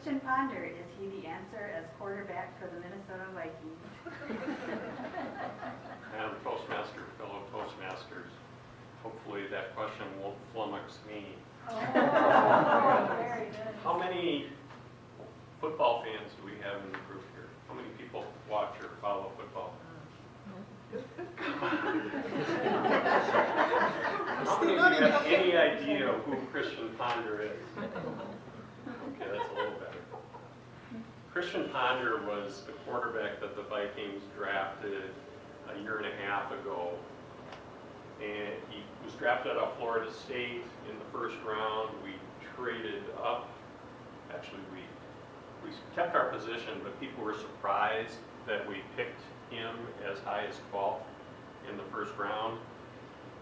Christian Ponder, is he the answer as quarterback for the Minnesota Vikings? Madam Toastmaster, fellow Toastmasters, hopefully that question won't flummox me. Oh, very good. How many football fans do we have in the group here? How many people watch or follow football? How many of you have any idea who Christian Ponder is? Okay, that's a little better. Christian Ponder was the quarterback that the Vikings drafted a year and a half ago. And he was drafted out of Florida State in the first round. We traded up. Actually, we kept our position, but people were surprised that we picked him as high as 12th in the first round.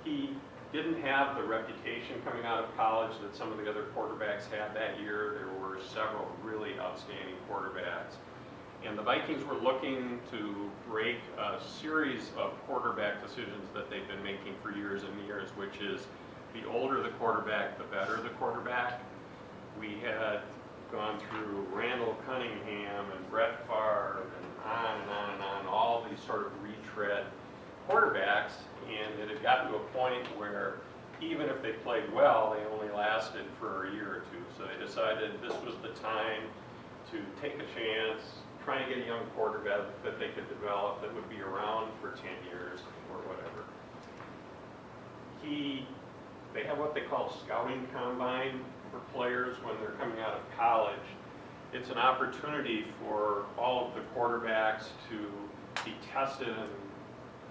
He didn't have the reputation coming out of college that some of the other quarterbacks had that year. There were several really outstanding quarterbacks. And the Vikings were looking to break a series of quarterback decisions that they've been making for years and years, which is the older the quarterback, the better the quarterback. We had gone through Randall Cunningham and Brett Favre and on and on and on, all these sort of retread quarterbacks, and it had gotten to a point where even if they played well, they only lasted for a year or two. So they decided this was the time to take a chance, try and get a young quarterback that they could develop that would be around for 10 years or whatever. They have what they call scouting combine for players when they're coming out of college. It's an opportunity for all of the quarterbacks to be tested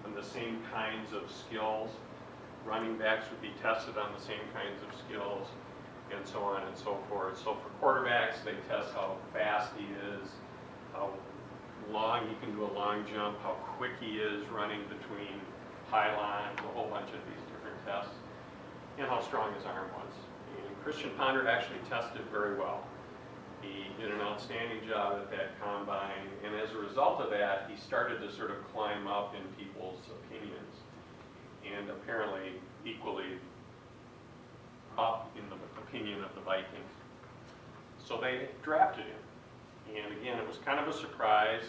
on the same kinds of skills. Running backs would be tested on the same kinds of skills, and so on and so forth. So for quarterbacks, they test how fast he is, how long he can do a long jump, how quick he is running between pylons, a whole bunch of these different tests, and how strong his arm was. And Christian Ponder actually tested very well. He did an outstanding job at that combine, and as a result of that, he started to sort of climb up in people's opinions, and apparently equally up in the opinion of the Vikings. So they drafted him, and again, it was kind of a surprise.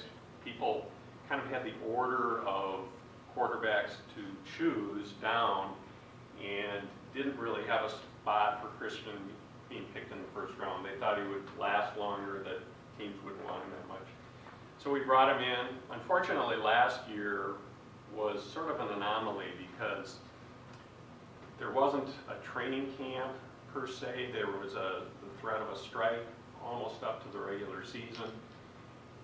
People kind of had the order of quarterbacks to choose down, and didn't really have a spot for Christian being picked in the first round. They thought he would last longer, that teams wouldn't want him that much. So we brought him in. Unfortunately, last year was sort of an anomaly because there wasn't a training camp per se. There was the threat of a strike almost up to the regular season.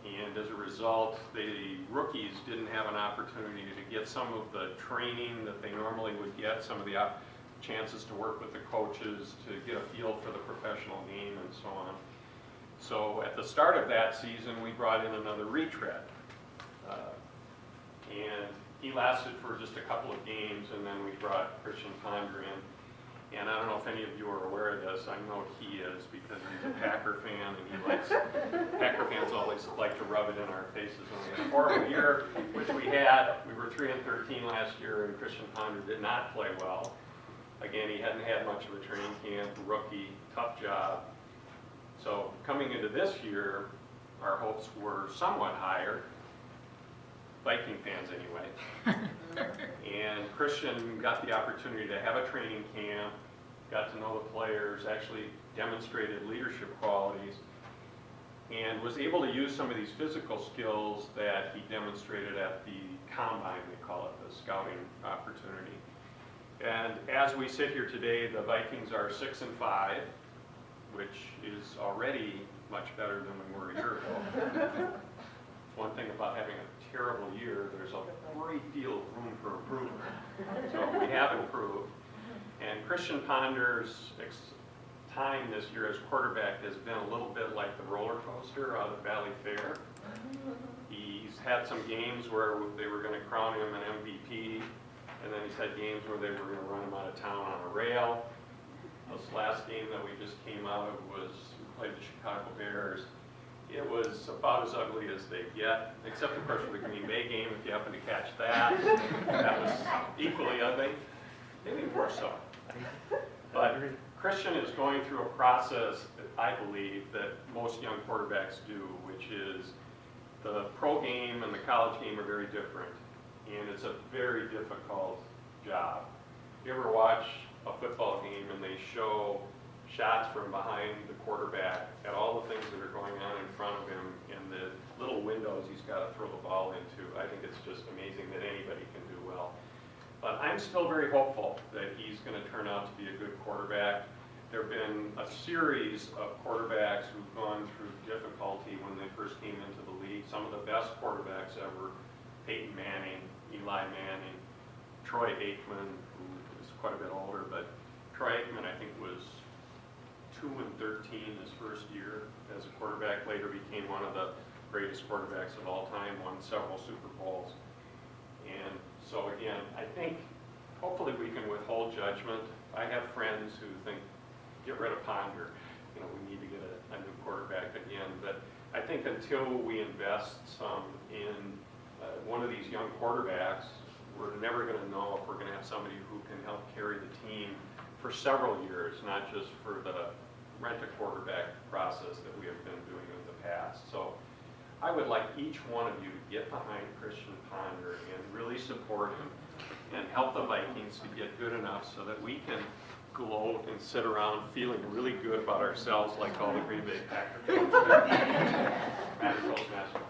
And as a result, the rookies didn't have an opportunity to get some of the training that they normally would get, some of the chances to work with the coaches, to get a feel for the professional game and so on. So at the start of that season, we brought in another retread. And he lasted for just a couple of games, and then we brought Christian Ponder in. And I don't know if any of you are aware of this. I know he is because he's a Packer fan, and Packer fans always like to rub it in our faces when we had a horrible year, which we had. We were 3-13 last year, and Christian Ponder did not play well. Again, he hadn't had much of a training camp, rookie, tough job. So coming into this year, our hopes were somewhat higher, Viking fans anyway. And Christian got the opportunity to have a training camp, got to know the players, actually demonstrated leadership qualities, and was able to use some of these physical skills that he demonstrated at the combine, we call it, the scouting opportunity. And as we sit here today, the Vikings are 6-5, which is already much better than we were a year ago. One thing about having a terrible year, there's a great deal of room for improvement. So we have improved. And Christian Ponder's time this year as quarterback has been a little bit like the roller coaster out of Valley Fair. He's had some games where they were going to crown him an MVP, and then he's had games where they were going to run him out of town on a rail. This last game that we just came out of we played the Chicago Bears. It was about as ugly as they get, except of course for the Green Bay game, if you happen to catch that. That was equally ugly, maybe more so. But Christian is going through a process that I believe that most young quarterbacks do, which is the pro game and the college game are very different, and it's a very difficult job. You ever watch a football game and they show shots from behind the quarterback at all the things that are going on in front of him and the little windows he's got to throw the ball into? I think it's just amazing that anybody can do well. But I'm still very hopeful that he's going to turn out to be a good quarterback. There have been a series of quarterbacks who've gone through difficulty when they first came into the league. Some of the best quarterbacks ever, Peyton Manning, Eli Manning, Troy Aikman, who is quite a bit older, but Troy Aikman, I think, was 2-13 his first year as a quarterback, later became one of the greatest quarterbacks of all time, won several Super Bowls. And so again, I think hopefully we can withhold judgment. I have friends who think, get rid of Ponder, we need to get a new quarterback again. But I think until we invest some in one of these young quarterbacks, we're never going to know if we're going to have somebody who can help carry the team for several years, not just for the rent-a-quarterback process that we have been doing in the past. So I would like each one of you to get behind Christian Ponder and really support him and help the Vikings to get good enough so that we can gloat and sit around feeling really good about ourselves like all the Green Bay Packers. Madam Postmaster.